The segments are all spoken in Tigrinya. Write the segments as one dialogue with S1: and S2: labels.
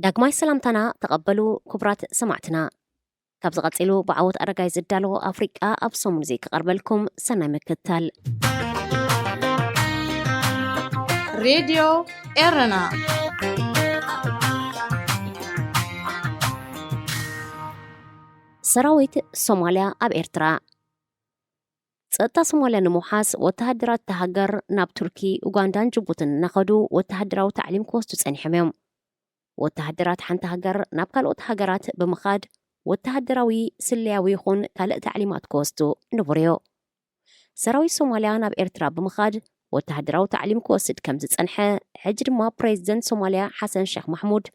S1: ዳግማይ ሰላምታና ተቐበሉ ክቡራት ሰማዕትና ካብ ዝቐፂሉ ብዓወት ኣረጋይ ዝዳሎ ኣፍሪቃ ኣብ ሰሙን እዚ ክቐርበልኩም ሰናይ ምክትታል
S2: ሬድዮ ኤረና
S1: ሰራዊት ሶማልያ ኣብ ኤርትራ ጸጥታ ሶማልያ ንምውሓስ ወተሃደራት ተሃገር ናብ ቱርኪ ኡጋንዳን ጅቡትን እናኸዱ ወተሃደራዊ ታዕሊም ክወስዱ ጸኒሖም እዮም ወተሃደራት ሓንቲ ሃገር ናብ ካልኦት ሃገራት ብምኻድ ወተሃደራዊ ስልያዊ ይኹን ካልእ ታዕሊማት ክወስዱ ንቡርዮ ሰራዊት ሶማልያ ናብ ኤርትራ ብምኻድ ወተሃደራዊ ታዕሊም ክወስድ ከም ዝጸንሐ ሕጂ ድማ ፕሬዚደንት ሶማልያ ሓሰን ሼክ ማሕሙድ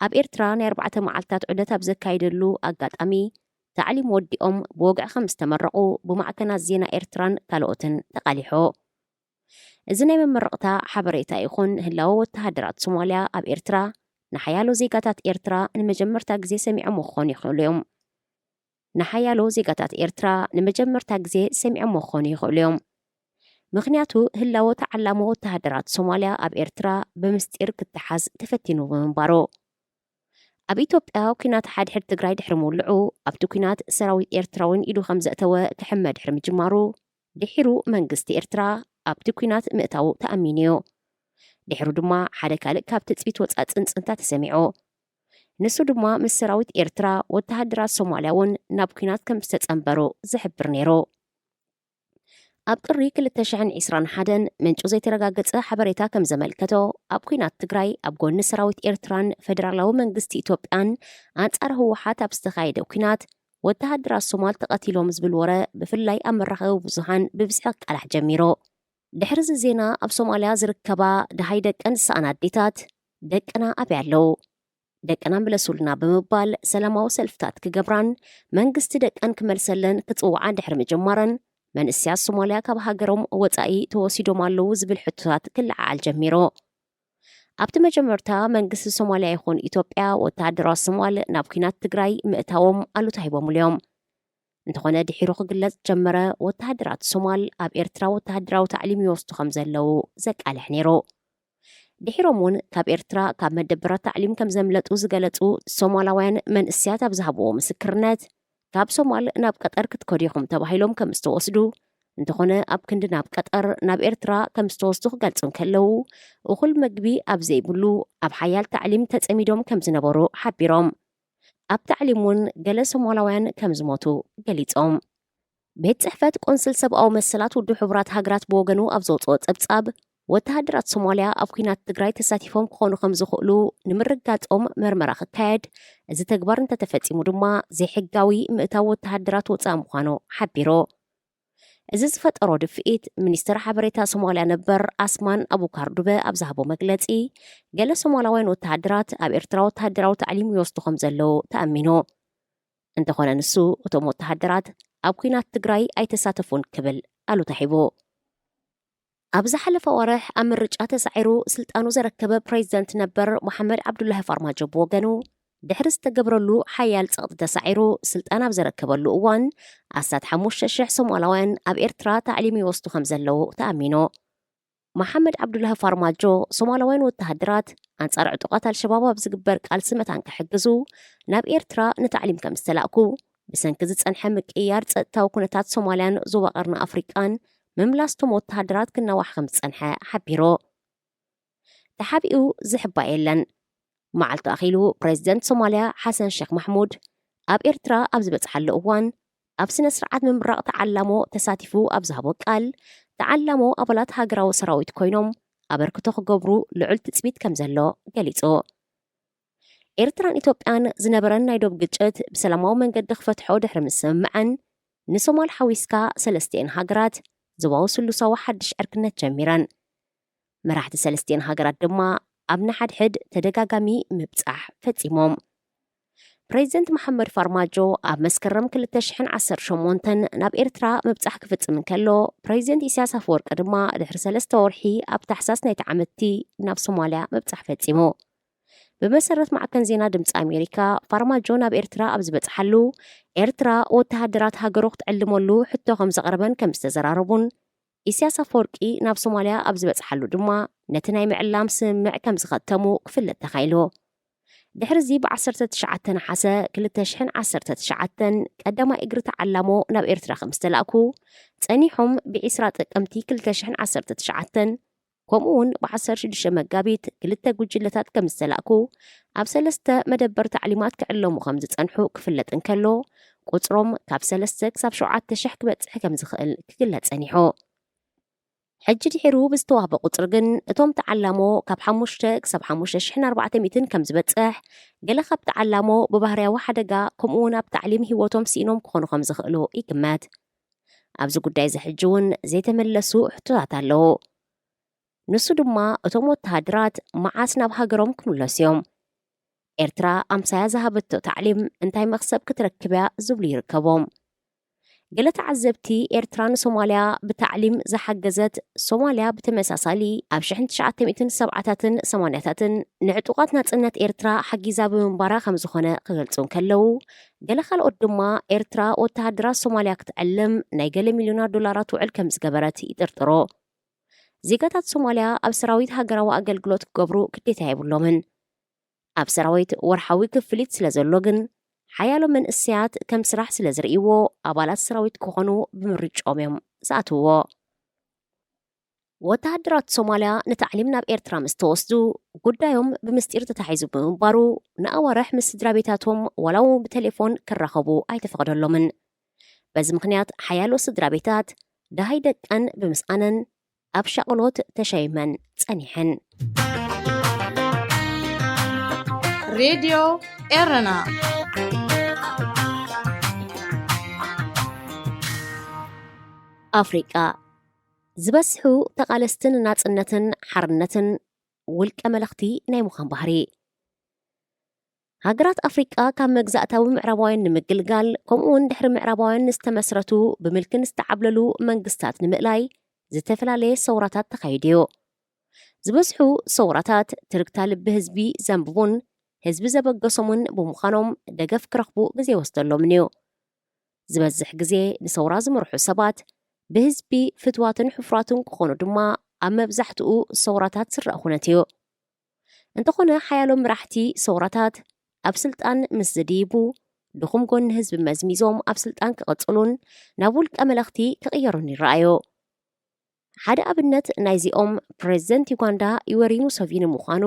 S1: ኣብ ኤርትራ ናይ 4 መዓልታት ዑደት ኣብ ዘካይደሉ ኣጋጣሚ ታዕሊም ወዲኦም ብወግዕ ከም ዝተመረቑ ብማዕከናት ዜና ኤርትራን ካልኦትን ተቃሊሑ እዚ ናይ መመረቕታ ሓበሬታ ይኹን ህላዊ ወተሃደራት ሶማልያ ኣብ ኤርትራ ንሓያሎ ዜጋታት ኤርትራ ንመጀመርታ ግዜ ሰሚዖም ክኾኑ ይኽእሉ እዮም ንሓያሎ ዜጋታት ኤርትራ ንመጀመርታ ግዜ ሰሚዖም ክኾኑ ይኽእሉ እዮም ምክንያቱ ህላወ ተዓላሞ ወተሃደራት ሶማልያ ኣብ ኤርትራ ብምስጢር ክትሓዝ ተፈቲኑ ብምንባሩ ኣብ ኢትዮጵያ ኩናት ሓድሕድ ትግራይ ድሕሪ ምውልዑ ኣብቲ ኩናት ሰራዊት ኤርትራውን ኢዱ ከም ዘእተወ ክሕመድ ድሕሪ ምጅማሩ ድሒሩ መንግስቲ ኤርትራ ኣብቲ ኩናት ምእታው ተኣሚኑ እዩ ድሕሩ ድማ ሓደ ካልእ ካብ ትፅቢት ወፃእ ፅንፅንታ ተሰሚዑ ንሱ ድማ ምስ ሰራዊት ኤርትራ ወተሃደራት ሶማልያ እውን ናብ ኩናት ከም ዝተጸንበሩ ዝሕብር ነይሩ ኣብ ጥሪ 2021 ምንጩ ዘይተረጋገፀ ሓበሬታ ከም ዘመልከቶ ኣብ ኩናት ትግራይ ኣብ ጎኒ ሰራዊት ኤርትራን ፌደራላዊ መንግስቲ ኢትዮጵያን ኣንጻር ህወሓት ኣብ ዝተኻየደ ኩናት ወተሃደራት ሶማል ተቐቲሎም ዝብል ወረ ብፍላይ ኣብ መራኸቢ ብዙሃን ብብዝሒ ቃላሕ ጀሚሩ ድሕሪ እዚ ዜና ኣብ ሶማልያ ዝርከባ ድሃይ ደቀን ዝሰኣና ኣዴታት ደቅና ኣብያ ኣለዉ ደቅና ምለሱልና ብምባል ሰላማዊ ሰልፍታት ክገብራን መንግስቲ ደቀን ክመልሰለን ክፅውዓን ድሕሪ ምጅማረን መንእስያት ሶማልያ ካብ ሃገሮም ወፃኢ ተወሲዶም ኣለዉ ዝብል ሕቶታት ክለዓዓል ጀሚሩ ኣብቲ መጀመርታ መንግስቲ ሶማልያ ይኹን ኢትዮጵያ ወተሃደራት ሶማል ናብ ኩናት ትግራይ ምእታዎም ኣሉታ ሂቦምሉ እዮም እንተኾነ ድሒሩ ክግለጽ ጀመረ ወተሃደራት ሶማል ኣብ ኤርትራ ወተሃደራዊ ታዕሊም ይወስዱ ከም ዘለዉ ዘቃልሕ ነይሩ ድሒሮም እውን ካብ ኤርትራ ካብ መደበራት ታዕሊም ከም ዘምለጡ ዝገለጹ ሶማላውያን መንእስያት ኣብ ዝሃብዎ ምስክርነት ካብ ሶማል ናብ ቀጠር ክትከዱ ኢኹም ተባሂሎም ከም ዝተወስዱ እንተኾነ ኣብ ክንዲ ናብ ቀጠር ናብ ኤርትራ ከም ዝተወስዱ ክገልጹ ከለዉ እኹል መግቢ ኣብ ዘይብሉ ኣብ ሓያል ታዕሊም ተጸሚዶም ከም ዝነበሩ ሓቢሮም ኣብ ታዕሊም እውን ገለ ሶማላውያን ከም ዝሞቱ ገሊጾም ቤት ጽሕፈት ቆንስል ሰብኣዊ መሰላት ውድብ ሕቡራት ሃገራት ብወገኑ ኣብ ዘውፅኦ ጸብጻብ ወተሃደራት ሶማልያ ኣብ ኩናት ትግራይ ተሳቲፎም ክኾኑ ከም ዝኽእሉ ንምርጋጾም መርመራ ክካየድ እዚ ተግባር እንተተፈጺሙ ድማ ዘይሕጋዊ ምእታው ወተሃደራት ወፃኢ ምዃኑ ሓቢሩ እዚ ዝፈጠሮ ድፍኢት ሚኒስትር ሓበሬታ ሶማልያ ነበር ኣስማን ኣቡካር ዱበ ኣብ ዝሃቦ መግለጺ ገለ ሶማላውያን ወተሃደራት ኣብ ኤርትራ ወተሃደራዊ ታዕሊም ይወስዱ ከም ዘለዉ ተኣሚኑ እንተኾነ ንሱ እቶም ወተሃደራት ኣብ ኩናት ትግራይ ኣይተሳተፉን ክብል ኣሉታ ሂቡ ኣብ ዝሓለፈ ወርሕ ኣብ ምርጫ ተሳዒሩ ስልጣኑ ዘረከበ ፕሬዚደንት ነበር መሐመድ ዓብዱላሂ ፋርማጆ ብወገኑ ድሕሪ ዝተገብረሉ ሓያል ፀቕጢ ተሳዒሩ ስልጣን ኣብ ዘረከበሉ እዋን ኣሳት 5,000 ሶማላውያን ኣብ ኤርትራ ታዕሊም ይወስዱ ከም ዘለዉ ተኣሚኑ መሐመድ ዓብዱላሂ ፋርማጆ ሶማላውያን ወተሃደራት ኣንጻር ዕጡቓት አልሸባብ ኣብ ዝግበር ቃልሲ መታን ክሕግዙ ናብ ኤርትራ ንታዕሊም ከም ዝተላእኩ ብሰንኪ ዝጸንሐ ምቅያር ፀጥታዊ ኩነታት ሶማልያን ዞባ ቀርኒ ኣፍሪቃን ምምላስቶም ወተሃደራት ክነዋሕ ከም ዝጸንሐ ሓቢሩ ተሓቢኡ ዝሕባ የለን መዓልቲ ኣኺሉ ፕሬዚደንት ሶማልያ ሓሰን ሼክ ማሕሙድ ኣብ ኤርትራ ኣብ ዝበፅሓሉ እዋን ኣብ ስነ ስርዓት ምምራቕ ተዓላሞ ተሳቲፉ ኣብ ዝሃቦ ቃል ተዓላሞ ኣባላት ሃገራዊ ሰራዊት ኮይኖም ኣበርክቶ ክገብሩ ልዑል ትፅቢት ከም ዘሎ ገሊጹ ኤርትራን ኢትዮጵያን ዝነበረን ናይ ዶብ ግጭት ብሰላማዊ መንገዲ ክፈትሖ ድሕሪ ምስምምዐን ንሶማል ሓዊስካ 3 ሃገራት ዞባዊ ስሉሳዊ ሓድሽ ዕርክነት ጀሚረን መራሕቲ 3 ሃገራት ድማ ኣብ ንሓድሕድ ተደጋጋሚ ምብጻሕ ፈጺሞም ፕሬዚደንት መሐመድ ፋርማጆ ኣብ መስከረም 2018 ናብ ኤርትራ ምብጻሕ ክፍጽም ከሎ ፕሬዚደንት ኢሳያስ አፈወርቂ ድማ ድሕሪ 3 ወርሒ ኣብ ታሕሳስ ናይቲ ዓመቲ ናብ ሶማልያ ምብጻሕ ፈጺሙ ብመሰረት ማዕከን ዜና ድምፂ ኣሜሪካ ፋርማጆ ናብ ኤርትራ ኣብ ዝበጽሓሉ ኤርትራ ወተሃደራት ሃገሩ ክትዕልመሉ ሕቶ ከም ዘቕርበን ከም ዝተዘራረቡን ኢሳያስ አፈወርቂ ናብ ሶማልያ ኣብ ዝበጽሓሉ ድማ ነቲ ናይ ምዕላም ስምምዕ ከም ዝኸተሙ ክፍለጥ ተኻኢሉ ድሕርዚ ብ19 ነሓሰ 2019 ቀዳማይ እግሪ ተዓላሞ ናብ ኤርትራ ከም ዝተላእኩ ጸኒሖም ብ20 ጥቅምቲ 2019 ከምኡውን ብ16 መጋቢት 2 ጉጅለታት ከም ዝተላእኩ ኣብ 3 መደበር ታዕሊማት ክዕለሙ ከም ዝጸንሑ ክፍለጥ እንከሎ ቁጽሮም ካብ 3 ክሳብ 7,000 ክበጽሕ ከም ዝኽእል ክግለጽ ጸኒሑ ሕጂ ድሒሩ ብዝተዋህበ ቁጽሪ ግን እቶም ተዓላሞ ካብ 5 ክሳብ 5,400 ከም ዝበጽሕ ገለ ካብ ተዓላሞ ብባህርያዊ ሓደጋ ከምኡውን ኣብ ታዕሊም ህይወቶም ሲኢኖም ክኾኑ ከም ዝኽእሉ ይግመት ኣብዚ ጉዳይ ዝሕጂ እውን ዘይተመለሱ ሕቶታት ኣለዉ ንሱ ድማ እቶም ወተሃደራት መዓስ ናብ ሃገሮም ክምለሱ እዮም ኤርትራ ኣምሳያ ዝሃበቶ ታዕሊም እንታይ መኽሰብ ክትረክብያ ዝብሉ ይርከቦም ገለ ተዓዘብቲ ኤርትራ ንሶማልያ ብታዕሊም ዝሓገዘት ሶማልያ ብተመሳሳሊ ኣብ 1970ታትን 80ታትን ንዕጡቓት ናጽነት ኤርትራ ሓጊዛ ብምንባራ ከም ዝኾነ ክገልጹ ከለዉ ገለ ካልኦት ድማ ኤርትራ ወተሃደራት ሶማልያ ክትዕልም ናይ ገለ ሚልዮናት ዶላራት ውዕል ከም ዝገበረት ይጥርጥሮ ዜጋታት ሶማልያ ኣብ ሰራዊት ሃገራዊ ኣገልግሎት ክገብሩ ግዴታ የብሎምን ኣብ ሰራዊት ወርሓዊ ክፍሊት ስለ ዘሎ ግን ሓያሎ መንእሰያት ከም ስራሕ ስለ ዝርእይዎ ኣባላት ሰራዊት ክኾኑ ብምርጫኦም እዮም ዝኣትውዎ ወተሃደራት ሶማልያ ንታዕሊም ናብ ኤርትራ ምስ ተወስዱ ጉዳዮም ብምስጢር ተታሒዙ ብምንባሩ ንኣዋርሕ ምስ ስድራ ቤታቶም ወላው ብቴሌፎን ክራኸቡ ኣይተፈቕደሎምን በዚ ምክንያት ሓያሎ ስድራ ቤታት ዳሃይ ደቀን ብምስኣነን ኣብ ሻቅሎት ተሸይመን ጸኒሐን
S2: ሬድዮ ኤረና
S1: ኣፍሪቃ ዝበስሑ ተቓለስትን ናጽነትን ሓርነትን ውልቀ መለኽቲ ናይ ምዃን ባህሪ ሃገራት ኣፍሪቃ ካብ መግዛእታዊ ምዕራባውያን ንምግልጋል ከምኡውን ድሕሪ ምዕራባውያን ዝተመስረቱ ብምልክን ዝተዓብለሉ መንግስታት ንምእላይ ዝተፈላለየ ሰውራታት ተኻይድዮ ዝበስሑ ሰውራታት ትርክታ ልቢ ህዝቢ ዘንብቡን ህዝቢ ዘበገሶምን ብምዃኖም ደገፍ ክረኽቡ ግዜ ወስደሎምን እዩ ዝበዝሕ ግዜ ንሰውራ ዝመርሑ ሰባት ብህዝቢ ፍትዋትን ሕፍራትን ክኾኑ ድማ ኣብ መብዛሕትኡ ሰውራታት ዝረአ ኩነት እዩ እንተኾነ ሓያሎም መራሕቲ ሰውራታት ኣብ ስልጣን ምስ ዝድይቡ ድኹም ጎኒ ህዝቢ መዝሚዞም ኣብ ስልጣን ክቕጽሉን ናብ ውልቀ መለኽቲ ክቕየሩን ይረኣዩ ሓደ ኣብነት ናይዚኦም ፕሬዚደንት ዩጋንዳ ዩዌሪ ሙሴቪኒ ምዃኑ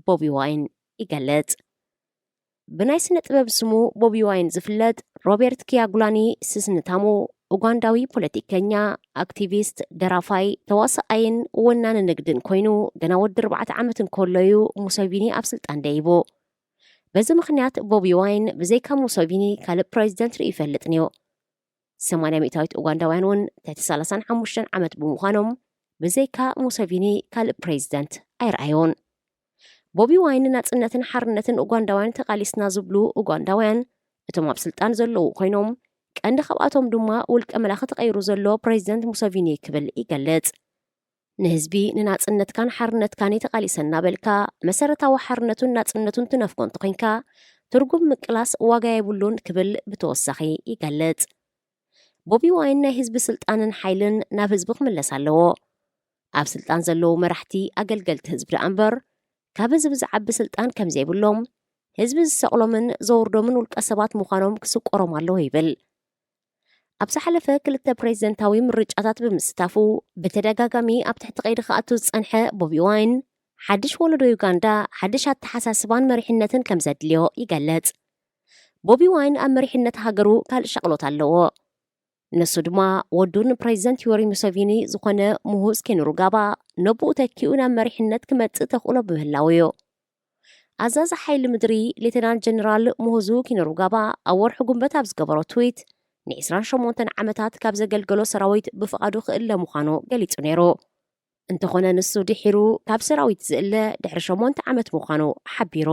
S1: ቦቢ ዋይን ይገለጽ ብናይ ስነ ጥበብ ስሙ ቦቢ ዋይን ዝፍለጥ ሮቤርት ኪያጉላኒ ስስንታሙ ኡጋንዳዊ ፖለቲከኛ ኣክቲቪስት ደራፋይ ተዋሳኣይን ወናን ንግድን ኮይኑ ገና ወዲ 4 ዓመትን ከሎዩ ሙሴቪኒ ኣብ ስልጣን ደይቡ በዚ ምክንያት ቦቢ ዋይን ብዘይካ ሙሴቪኒ ካልእ ፕሬዚደንት ርኢ ይፈልጥ ነዮ 80% ኡጋንዳውያን እውን ትሕቲ 35 ዓመት ብምዃኖም ብዘይካ ሙሴቪኒ ካልእ ፕሬዚደንት ኣይረኣዩን ቦቢ ዋይን ናጽነትን ሓርነትን ኡጋንዳውያን ተቓሊስና ዝብሉ ኡጋንዳውያን እቶም ኣብ ስልጣን ዘለዉ ኮይኖም ቀንዲ ካብኣቶም ድማ ውልቀ መላኺ ተቐይሩ ዘሎ ፕሬዚደንት ሙሴቪኒ ክብል ይገልጽ ንህዝቢ ንናጽነትካን ሓርነትካን ተቓሊሰና በልካ መሰረታዊ ሓርነቱን ናጽነቱን ትነፍኮ እንተኮይንካ ትርጉም ምቅላስ ዋጋ የብሉን ክብል ብተወሳኺ ይገልጽ ቦቢ ዋይን ናይ ህዝቢ ስልጣንን ሓይልን ናብ ህዝቢ ክምለስ ኣለዎ ኣብ ስልጣን ዘለዉ መራሕቲ ኣገልገልቲ ህዝቢ ደኣ እምበር ካብ ህዝቢ ዝዓቢ ስልጣን ከም ዘይብሎም ህዝቢ ዝሰቕሎምን ዘውርዶምን ውልቀ ሰባት ምዃኖም ክስቆሮም ኣለዎ ይብል ኣብ ዝሓለፈ 2 ፕሬዚደንታዊ ምርጫታት ብምስታፉ ብተደጋጋሚ ኣብ ትሕቲ ቀይዲ ክኣቱ ዝጸንሐ ቦቢ ዋይን ሓድሽ ወለዶ ዩጋንዳ ሓድሽ ኣተሓሳስባን መሪሕነትን ከም ዘድልዮ ይገለጽ ቦቢ ዋይን ኣብ መሪሕነት ሃገሩ ካልእ ሸቕሎት ኣለዎ ንሱ ድማ ወዱን ፕሬዚደንት ዩዌሪ ሙሴቪኒ ዝኾነ ሙሁዝ ኬንሩጋባ ነብኡ ተኪኡ ናብ መሪሕነት ክመጽእ ተኽእሎ ብምህላው እዩ ኣዛዚ ሓይሊ ምድሪ ሌተናንት ጀነራል ሙሁዙ ኬንሩጋባ ኣብ ወርሒ ጉንበት ኣብ ዝገበሮ ትዊት ን28 ዓመታት ካብ ዘገልገሎ ሰራዊት ብፍቓዱ ክእለ ምዃኑ ገሊጹ ነይሩ እንተኾነ ንሱ ድሒሩ ካብ ሰራዊት ዝእለ ድሕሪ 8 ዓመት ምዃኑ ሓቢሩ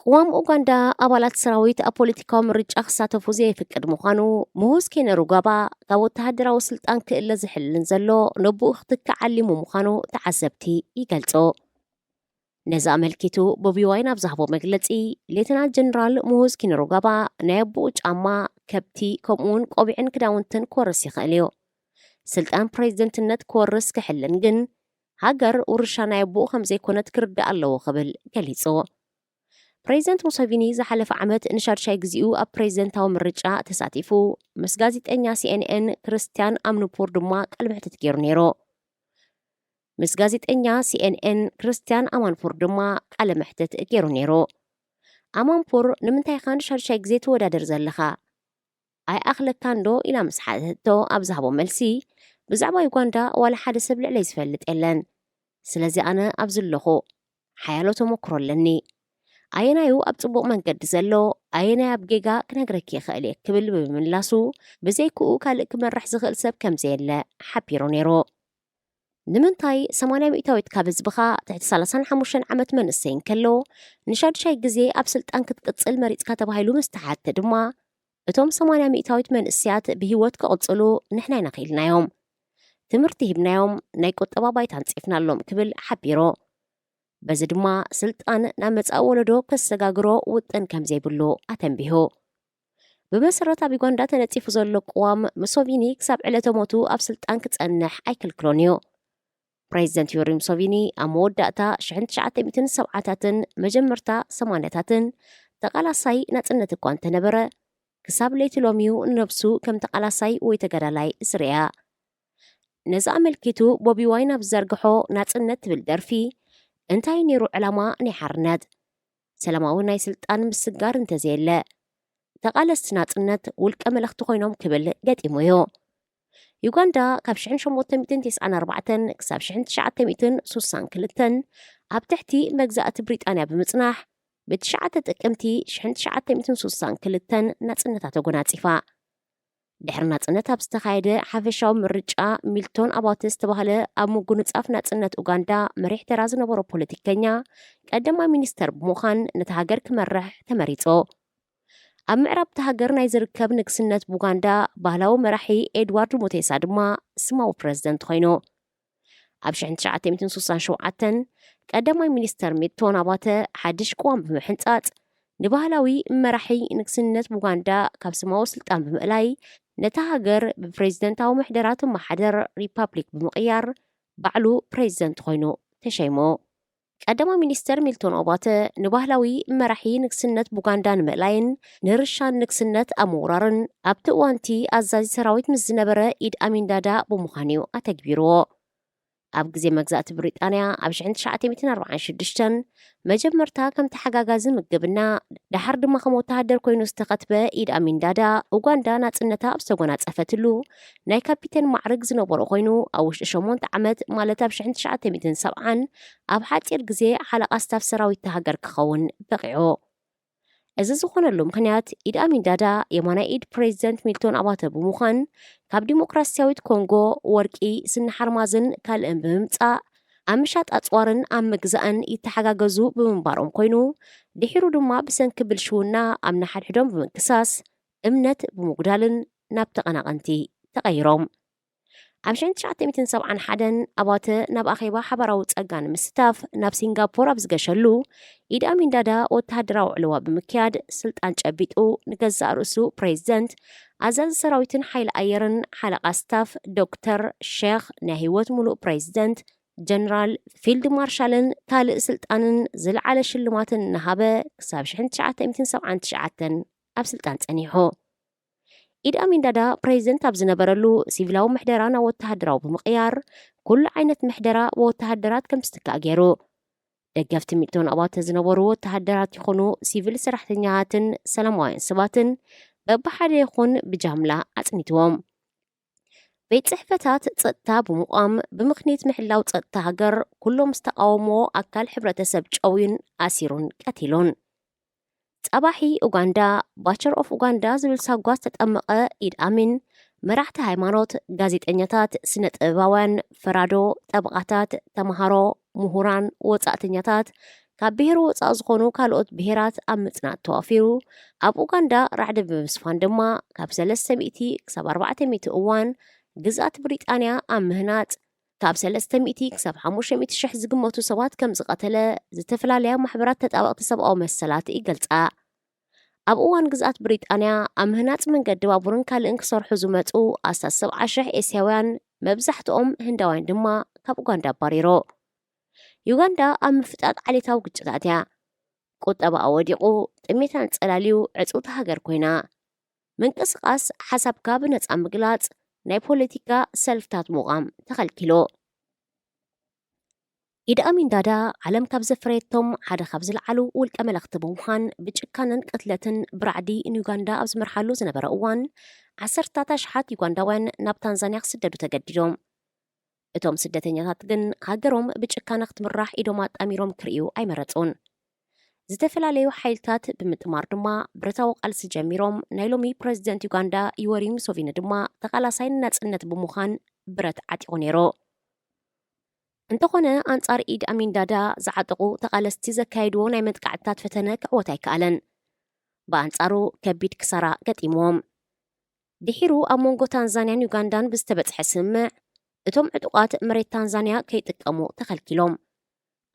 S1: ቅዋም ኡጋንዳ ኣባላት ሰራዊት ኣብ ፖለቲካዊ ምርጫ ክሳተፉ ዘይፍቅድ ምዃኑ ሙሁዝ ኬንሩጋባ ካብ ወተሃደራዊ ስልጣን ክእለ ዝሕልን ዘሎ ነብኡ ክትካዕ ዓሊሙ ምዃኑ ተዓዘብቲ ይገልጹ ነዚ ኣመልኪቱ ቦቢ ዋይን ኣብ ዝሃቦ መግለጺ ሌተናንት ጀነራል ሙሁዝ ኬንሩጋባ ናይ ኣቦኡ ጫማ ከብቲ ከምኡውን ቆቢዕን ክዳውንትን ክወርስ ይኽእል እዩ ስልጣን ፕሬዚደንትነት ክወርስ ክሕልን ግን ሃገር ውርሻ ናይ ኣቦኡ ከም ዘይኮነት ክርዳእ ኣለዎ ክብል ገሊጹ ፕሬዚደንት ሙሶቪኒ ዝሓለፈ ዓመት ንሻድሻይ ግዚኡ ኣብ ፕሬዚደንታዊ ምርጫ ተሳቲፉ ምስ ጋዜጠኛ CNN ክርስቲያን ኣምኑፖር ድማ ቃለ መሕትት ገይሩ ነይሩ። ምስ ጋዜጠኛ CNN ክርስቲያን ኣማንፖር ድማ ቃለ መሕትት ገይሩ ነይሩ። ኣማንፖር ንምንታይ ኻ ንሻድሻይ ግዜ ትወዳደር ዘለኻ ኣይ ኣኽለካንዶ ኢላ ምስ ሓተቶ ኣብ ዝሃቦ መልሲ ብዛዕባ ዩጋንዳ ዋላ ሓደ ሰብ ልዕለይ ዝፈልጥ የለን ስለዚ ኣነ ኣብ ዘለኹ ሓያሎ ተመክሮ ኣለኒ ኣየናዩ ኣብ ጽቡቕ መንገዲ ዘሎ ኣየናይ ኣብ ጌጋ ክነግረኪ ይኽእል እየ ክብል ብምምላሱ ብዘይክኡ ካልእ ክመራሕ ዝኽእል ሰብ ከምዘየለ ሓቢሩ ነይሩ። ንምንታይ 80 ሚእታዊት ካብ ህዝብኻ ትሕቲ 35 ዓመት መንእሰይ እንከሎ ንሻድሻይ ግዜ ኣብ ስልጣን ክትቅጽል መሪፅካ ተባሂሉ ምስተሓተ ድማ እቶም 80 ሚእታዊት መንእስያት ብሂወት ክቕጽሉ ንሕና ኢና ኽኢልናዮም ትምህርቲ ሂብናዮም ናይ ቁጠባ ባይታ አንፂፍናሎም ክብል ሓቢሩ በዚ ድማ ስልጣን ናብ መጻኢ ወለዶ ከሰጋግሮ ውጥን ከም ዘይብሉ ኣተንቢሁ። ብመሰረት ኣብ ዩጋንዳ ተነፂፉ ዘሎ ቅዋም ሙሶቪኒ ክሳብ ዕለተ ሞቱ ኣብ ስልጣን ክጸንሕ ኣይክልክሎን እዩ። ፕሬዚደንት ዩሪ ሙሶቪኒ ኣብ መወዳእታ 1970ታትን መጀመርታ 80ታትን ተቓላሳይ ናጽነት እኳ እንተነበረ ክሳብ ለይቲ ሎሚዩ ንነብሱ ከም ተቓላሳይ ወይ ተገዳላይ ስርያ ነዚ ኣመልኪቱ ቦቢ ዋይን ኣብ ዝዘርግሖ ናጽነት ትብል ደርፊ እንታይ ነይሩ ዕላማ ናይ ሓርነት ሰላማዊ ናይ ስልጣን ምስጋር እንተዘየለ ተቓለስቲ ናጽነት ውልቀ መልእኽቲ ኮይኖም ክብል ገጢሙ እዩ። ዩጋንዳ ካብ 1894 ክሳብ 1962 ኣብ ትሕቲ መግዛእቲ ብሪጣንያ ብምጽናሕ ብ9 ጥቅምቲ 1962 ናጽነታ ተጎናጺፋ ድሕሪ ናጽነት ኣብ ዝተኻየደ ሓፈሻዊ ምርጫ ሚልቶን ኣባተ ዝተባህለ ኣብ ምጉንጻፍ ናጽነት ኡጋንዳ መሪሕ ተራ ዝነበሮ ፖለቲከኛ ቀዳማይ ሚኒስተር ብምዃን ነቲ ሃገር ክመርሕ ተመሪጾ። ኣብ ምዕራብ እቲ ሃገር ናይ ዝርከብ ንግስነት ብኡጋንዳ ባህላዊ መራሒ ኤድዋርድ ሙቴሳ ድማ ስማዊ ፕረዚደንት ኮይኑ ኣብ 1967 ቀዳማይ ሚኒስተር ሚልቶን ኣባተ ሓድሽ ቅዋም ብምሕንጻጽ ንባህላዊ መራሒ ንግስነት ብኡጋንዳ ካብ ስማዊ ስልጣን ብምእላይ ነታ ሃገር ብፕሬዚደንታዊ ምሕደራት ማሕደር ሪፓብሊክ ብምቕያር ባዕሉ ፕሬዚደንት ኮይኑ ተሸይሞ። ቀዳማይ ሚኒስተር ሚልቶን ኣባተ ንባህላዊ መራሒ ንግስነት ብኡጋንዳ ንምእላይን ንርሻን ንግስነት ኣብ ምውራርን ኣብቲ እዋንቲ ኣዛዚ ሰራዊት ምስ ዝነበረ ኢድ ኣሚን ዳዳ ብምዃን እዩ ኣተግቢርዎ። ኣብ ግዜ መግዛእቲ ብሪጣንያ ኣብ 1946 መጀመርታ ከም ተሓጋጋዚ ምግብና ድሓር ድማ ከም ወተሃደር ኮይኑ ዝተኸትበ ኢድ ኣሚን ዳዳ ኡጋንዳ ናጽነታ ኣብ ዝተጎናጸፈትሉ ናይ ካፒቴን ማዕርግ ዝነበሮ ኮይኑ ኣብ ውሽጢ 8 ዓመት ማለት ኣብ 1970 ኣብ ሓፂር ግዜ ሓለቓ ስታፍ ሰራዊት ሃገር ክኸውን በቂዑ። እዚ ዝኾነሉ ምክንያት ኢድ ኣሚን ዳዳ የማናይ ኢድ ፕሬዚደንት ሚልቶን ኣባተ ብምዃን ካብ ዲሞክራሲያዊት ኮንጎ ወርቂ ስኒ ሓርማዝን ካልእን ብምምጻእ ኣብ ምሻጥ ኣጽዋርን ኣብ ምግዛእን ይተሓጋገዙ ብምንባሮም ኮይኑ ድሒሩ ድማ ብሰንኪ ብልሽውና ኣብ ናሓድሕዶም ብምንክሳስ እምነት ብምጉዳልን ናብ ተቐናቐንቲ ተቐይሮም። ኣብ 1971 ኣባተ ናብ ኣኼባ ሓበራዊ ጸጋ ንምስታፍ ናብ ሲንጋፖር ኣብ ዝገሸሉ ኢድ ኣሚን ዳዳ ወተሃደራዊ ዕልዋ ብምክያድ ስልጣን ጨቢጡ ንገዛእ ርእሱ ፕሬዚደንት ኣዛዚ ሰራዊትን ሓይሊ ኣየርን ሓለቓ ስታፍ ዶክተር ሼክ ናይ ህይወት ሙሉእ ፕሬዚደንት ጀነራል ፊልድ ማርሻልን ካልእ ስልጣንን ዝለዓለ ሽልማትን እናሃበ ክሳብ 1979 ኣብ ስልጣን ጸኒሑ። ኢድ ኣሚን ዳዳ ፕሬዚደንት ኣብ ዝነበረሉ ሲቪላዊ ምሕደራ ናብ ወተሃደራዊ ብምቕያር ኩሉ ዓይነት ምሕደራ ብወተሃደራት ከም ዝትካእ ገይሩ ደገፍቲ ሚልቶን ኣባተ ዝነበሩ ወተሃደራት ይኹኑ ሲቪል ሰራሕተኛትን ሰላማውያን ሰባትን በብሓደ ይኹን ብጃምላ ኣጽኒትዎም። ቤት ጽሕፈታት ጸጥታ ብምቋም ብምኽንያት ምሕላው ጸጥታ ሃገር ኩሎም ዝተቃወሞ ኣካል ሕብረተሰብ ጨውዩን ኣሲሩን ቀቲሉን። ጸባሒ ኡጋንዳ ባቸር ኦፍ ኡጋንዳ ዝብል ሳጓ ዝተጠመቐ ኢድ ኣሚን መራሕቲ ሃይማኖት፣ ጋዜጠኛታት፣ ስነ ጥበባውያን፣ ፈራዶ፣ ጠበቓታት፣ ተምሃሮ፣ ምሁራን፣ ወጻእተኛታት ካብ ብሄር ወፃእ ዝኾኑ ካልኦት ብሄራት ኣብ ምጽናት ተዋፊሩ ኣብ ኡጋንዳ ራዕዲ ብምስፋን ድማ ካብ 300 ክሳብ 400 እዋን ግዝኣት ብሪጣንያ ኣብ ምህናጽ ካብ 300 ክሳብ 500 ሽሕ ዝግመቱ ሰባት ከም ዝቐተለ ዝተፈላለያ ማሕበራት ተጣበቕቲ ሰብኣዊ መሰላት ይገልጻ። ኣብ እዋን ግዝኣት ብሪጣንያ ኣብ ምህናጽ መንገዲ ባቡርን ካልእን ክሰርሑ ዝመጹ ኣስታት 70,000 ኤስያውያን መብዛሕትኦም ህንዳውያን ድማ ካብ ኡጋንዳ ኣባሪሮ። ዩጋንዳ ኣብ ምፍጣጥ ዓሌታዊ ግጭታት እያ። ቁጠባ ኣወዲቑ ጥሜታን ጸላልዩ ዕጹት ሃገር ኮይና ምንቅስቓስ ሓሳብካ ብነጻ ምግላጽ ናይ ፖለቲካ ሰልፍታት ምቓም ተኸልኪሎ ኢዲ ኣሚን ዳዳ ዓለም ካብ ዘፍረየቶም ሓደ ካብ ዝለዓሉ ውልቀ መለኽቲ ብምዃን ብጭካንን ቅትለትን ብራዕዲ ንዩጋንዳ ኣብ ዝመርሓሉ ዝነበረ እዋን 10,000 ዩጋንዳውያን ናብ ታንዛንያ ክስደዱ ተገዲዶም እቶም ስደተኛታት ግን ሃገሮም ብጭካነ ክትምራሕ ኢዶም ኣጣሚሮም ክርእዩ ኣይመረጹን ዝተፈላለዩ ሓይልታት ብምጥማር ድማ ብረታዊ ቃልሲ ጀሚሮም ናይ ሎሚ ፕሬዚደንት ዩጋንዳ ዩወሪ ሙሶቪኒ ድማ ተቓላሳይ ናጽነት ብምዃን ብረት ዓጢቑ ነይሩ እንተኾነ ኣንጻር ኢድ ኣሚን ዳዳ ዝዓጠቑ ተቓለስቲ ዘካየድዎ ናይ መጥቃዕትታት ፈተነ ክዕወት ኣይከኣለን ብኣንጻሩ ከቢድ ክሳራ ገጢሞም ድሒሩ ኣብ መንጎ ታንዛንያን ዩጋንዳን ብዝተበጽሐ ስምዕ እቶም ዕጡቓት መሬት ታንዛንያ ከይጥቀሙ ተኸልኪሎም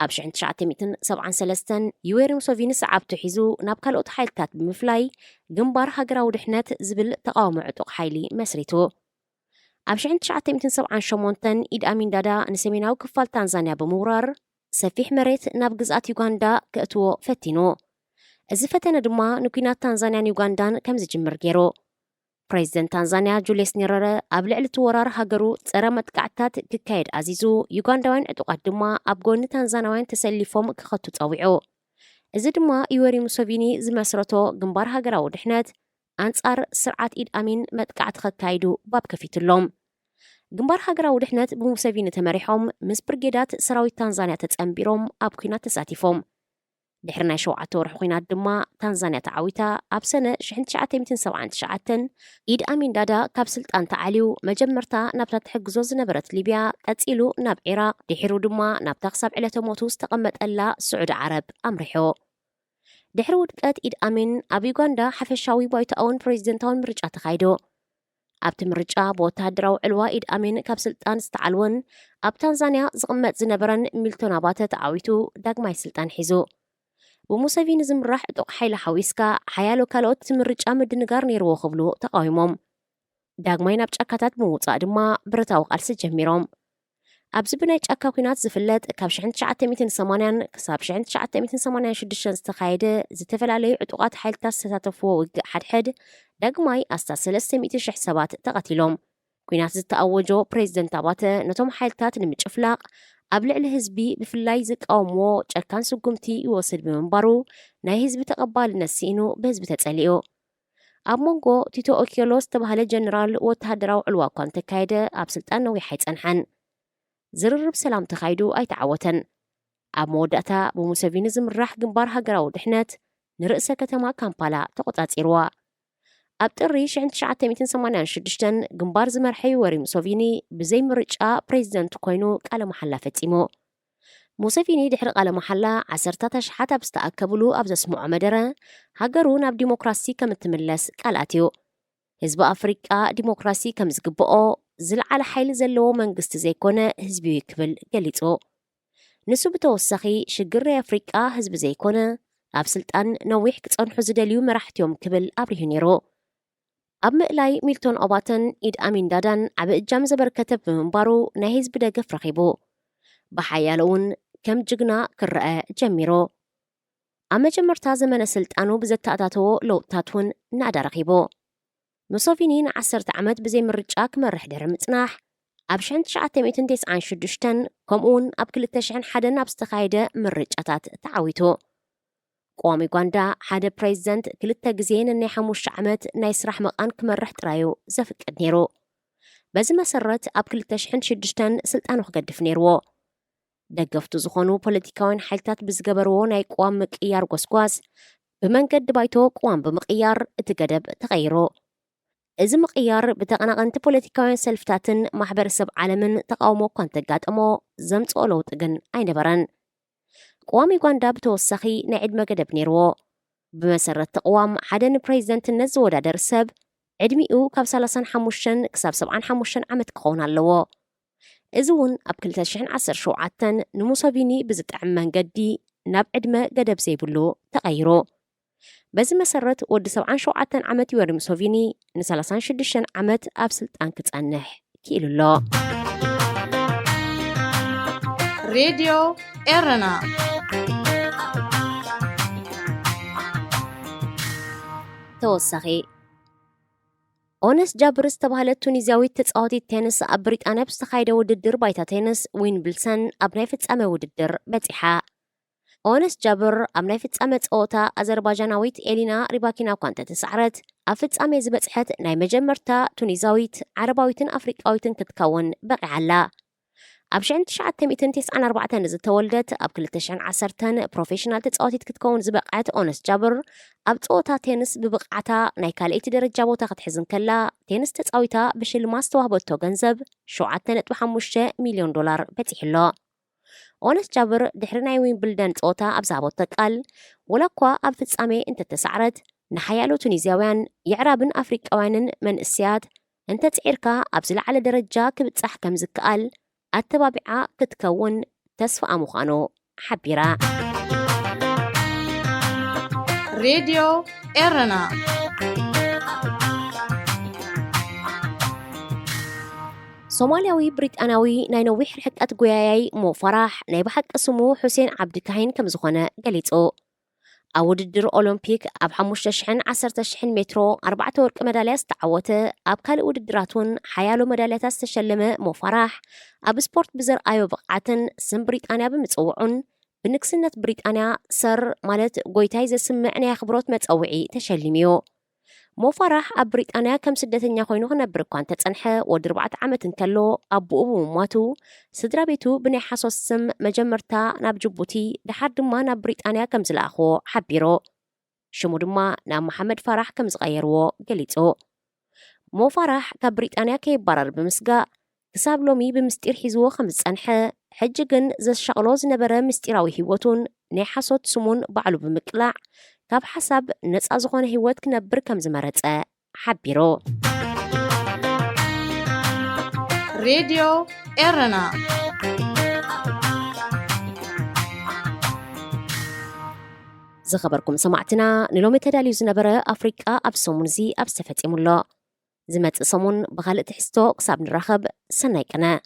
S1: ኣብ 1973 ዩዌሪ ሙሶቪኒ ሰዓብቱ ሒዙ ናብ ካልኦት ሓይልታት ብምፍላይ ግንባር ሃገራዊ ድሕነት ዝብል ተቃውሞ ዕጡቕ ሓይሊ መስሪቱ ኣብ 1978 ኢድ ኣሚን ዳዳ ንሰሜናዊ ክፋል ታንዛንያ ብምውራር ሰፊሕ መሬት ናብ ግዝኣት ዩጋንዳ ከእትዎ ፈቲኑ እዚ ፈተነ ድማ ንኩናት ታንዛንያን ዩጋንዳን ከም ዝጅምር ገይሩ ፕሬዚደንት ታንዛንያ ጁልየስ ኒረረ ኣብ ልዕሊ እቲ ወራር ሃገሩ ጸረ መጥቃዕትታት ክካየድ ኣዚዙ ዩጋንዳውያን ዕጡቓት ድማ ኣብ ጎኒ ታንዛንያውያን ተሰሊፎም ክኸቱ ጸዊዑ እዚ ድማ ዩዌሪ ሙሶቪኒ ዝመስረቶ ግንባር ሃገራዊ ድሕነት ኣንጻር ስርዓት ኢድ ኣሚን መጥቃዕቲ ከካይዱ ባብ ከፊትሎም ግንባር ሃገራዊ ድሕነት ብሙሶቪኒ ተመሪሖም ምስ ብርጌዳት ሰራዊት ታንዛንያ ተጸንቢሮም ኣብ ኩናት ተሳቲፎም ድሕሪ ናይ 7 ወርሒ ኩናት ድማ ታንዛንያ ተዓዊታ ኣብ ሰነ 1979 ኢድ ኣሚን ዳዳ ካብ ስልጣን ተዓልዩ መጀመርታ ናብታ ትሕግዞ ዝነበረት ሊብያ ቀጺሉ ናብ ኢራቅ ድሒሩ ድማ ናብታ ክሳብ ዕለተ ሞቱ ዝተቐመጠላ ስዑድ ዓረብ ኣምሪሖ ድሕሪ ውድቀት ኢድ ኣሚን ኣብ ዩጋንዳ ሓፈሻዊ ባይታውን ፕሬዚደንታውን ምርጫ ተኻይዶ ኣብቲ ምርጫ ብወተሃደራዊ ዕልዋ ኢድ ኣሚን ካብ ስልጣን ዝተዓልወን ኣብ ታንዛንያ ዝቕመጥ ዝነበረን ሚልቶን ኣባተ ተዓዊቱ ዳግማይ ስልጣን ሒዙ ብሙሶቪኒ ዝምራሕ ዕጡቕ ሓይሊ ሓዊስካ ሓያሎ ካልኦት ምርጫ ምድንጋር ነይርዎ ክብሉ ተቃዊሞም ዳግማይ ናብ ጫካታት ብምውፃእ ድማ ብረታዊ ቃልሲ ጀሚሮም ኣብዚ ብናይ ጫካ ኩናት ዝፍለጥ ካብ 1980 ክሳብ 1986 ዝተኻየደ ዝተፈላለዩ ዕጡቓት ሓይልታት ዝተሳተፍዎ ውግእ ሓድሕድ ዳግማይ ኣስታት 300,000 ሰባት ተቐቲሎም ኩናት ዝተኣወጆ ፕሬዚደንት ኣባተ ነቶም ሓይልታት ንምጭፍላቕ ኣብ ልዕሊ ህዝቢ ብፍላይ ዝቃወምዎ ጨካን ስጉምቲ ይወስድ ብምንባሩ ናይ ህዝቢ ተቐባልነት ሲኢኑ ብህዝቢ ተጸሊኡ ኣብ መንጎ ቲቶ ኦኬሎ ዝተባህለ ጀነራል ወተሃደራዊ ዕልዋ እኳ እንተካየደ ኣብ ስልጣን ነዊሕ ኣይጸንሐን ዝርርብ ሰላም ተኻይዱ ኣይተዓወተን ኣብ መወዳእታ ብሙሶቪኒ ዝምራሕ ግንባር ሃገራዊ ድሕነት ንርእሰ ከተማ ካምፓላ ተቆጻጺርዋ ኣብ ጥሪ 1986 ግንባር ዝመርሐ ዩዌሪ ሙሶቪኒ ብዘይ ምርጫ ፕሬዚደንት ኮይኑ ቃለ መሓላ ፈጺሙ ሙሶቪኒ ድሕሪ ቃለ መሓላ 10,000 ኣብ ዝተኣከብሉ ኣብ ዘስምዖ መደረ ሃገሩ ናብ ዲሞክራሲ ከም እትምለስ ቃል ኣትዩ ህዝቢ ኣፍሪቃ ዲሞክራሲ ከም ዝግብኦ ዝለዓለ ሓይሊ ዘለዎ መንግስቲ ዘይኮነ ህዝቢ ክብል ገሊጹ ንሱ ብተወሳኺ ሽግር ኣፍሪቃ ህዝቢ ዘይኮነ ኣብ ስልጣን ነዊሕ ክጸንሑ ዝደልዩ መራሕቲዮም ክብል ኣብሪሁ ነይሩ ኣብ ምእላይ ሚልቶን ኦባተን ኢድ ኣሚን ዳዳን ዓብ እጃም ዘበርከተ ብምንባሩ ናይ ህዝቢ ደገፍ ረኺቡ ብሓያሎ እውን ከም ጅግና ክርአ ጀሚሮ ኣብ መጀመርታ ዘመነ ስልጣኑ ብዘተኣታተዎ ለውጥታት እውን ናዳ ረኺቡ ሙሶቪኒ ን10 ዓመት ብዘይ ምርጫ ክመርሕ ድሕሪ ምጽናሕ ኣብ 1996 ከምኡውን ኣብ 2001 ኣብ ዝተኻየደ ምርጫታት ተዓዊቱ ቋሚ ዩጋንዳ ሓደ ፕሬዚደንት 2 ግዜ ንናይ 5 ዓመት ናይ ስራሕ መቓን ክመርሕ ጥራዩ ዘፍቅድ ነይሩ በዚ መሰረት ኣብ 2006 ስልጣኑ ክገድፍ ነይርዎ ደገፍቱ ዝኾኑ ፖለቲካውያን ሓይልታት ብዝገበርዎ ናይ ቋም ምቅያር ጎስጓስ ብመንገዲ ባይቶ ቋም ብምቕያር እቲ ገደብ ተቐይሩ እዚ ምቕያር ብተቐናቐንቲ ፖለቲካውያን ሰልፍታትን ማሕበረሰብ ዓለምን ተቃውሞ እኳ እንተጋጠሞ ዘምጽኦ ለውጢ ግን ኣይነበረን ቋሚ ዩጋንዳ ብተወሳኺ ናይ ዕድመ ገደብ ነይርዎ ብመሰረት ተቕዋም ሓደ ንፕሬዚደንትነት ዝወዳደር ሰብ ዕድሚኡ ካብ 35 ክሳብ 75 ዓመት ክኸውን ኣለዎ እዚ እውን ኣብ 2017 ንሙሶቪኒ ብዝጥዕም መንገዲ ናብ ዕድመ ገደብ ዘይብሉ ተቐይሩ በዚ መሰረት ወዲ 77 ዓመት ዩዌሪ ሙሶቪኒ ን36 ዓመት ኣብ ስልጣን ክጸንሕ ክኢሉሎ
S2: ሬድዮ ኤረና
S1: توسخي أونس جابر استبهلت تونيزياوي تتصاوتي تنس أب بريطانيا بستخايدة وددر بايتا تنس وينبلسن أب نايفت أما وددر بتيحا أونس جابر أب نايفت أما تقوتا أزرباجاناويت إلينا ريباكينا كونتا تسعرت أفت أما زبتحت ناي مجمرتا تونيزاويت عرباويتن أفريقاويتن كتكون بقي علا أبشان 1994 زتولدت أب كل 2010 بروفيشنال تتصاوتي كتكون زبقعت أونس جابر أب تقوتا تنس ببقعتا ناي كاليتي درجة بوتا خدحزن كلا تنس تتصاويتا بشل ما استوهبتو جنزب شوعتنا $5 مليون بتيحلو أونس جابر دحرناي وين بلدان تقوتا أب زابوت تقال ولكوا أب فتسامي انت تسعرت نحيالو تونيزياوان يعرابن أفريقاوانن من السياد انت تعيركا أب زل على درجة كبتصح كم زكال التبابعة كتكون تسفأ مخانو حبيرا
S2: راديو إرنا
S1: صومالياوي بريطاناوي ناينو ويحر حكات قوياي مو فرح نايبحك اسمو حسين عبد كاين كمزخونة قليتو أوددر أولمبيك أب 15 مترو 4 ورق مدالية استعوته أب كال أوددراتون حيالو مدالية استشلمة مو فرح أب سبورت بزر آيو بقعتن سن بريطانيا بمتصوعون بنكسنة بريطانيا سر مالت قويتاي زسمعني خبروت متصوعي تشلميو مو فرح أب بريطانيا كم سدتنيا خوينو خنبر كوان تتصنحة ودر 4 عامة كلو أبو وماتو سدرا بيتو بني حاسو السم مجمرتا ناب جبوتي لحد ما ناب بريطانيا كم زلاخو حبيرو شمو دما ناب محمد فرح كم زغيرو قليتو مو فرح كاب بريطانيا كي برر بمسقا كساب لومي بمستير حيزو 5 صنحة حجقن زز شغلوز نبرا مستيراوي هيوتون ني حاسوت سمون بعلو بمقلع كاب حسب نص أزغون هيوت كنبر كم زمرت حبيرو
S2: راديو إرنا
S1: زخبركم سمعتنا نلومي تداليو زنبرا أفريقيا أب سومونزي أب سفتي ملا زمت سمون بغالة تحستو قصاب نرخب سنايكنا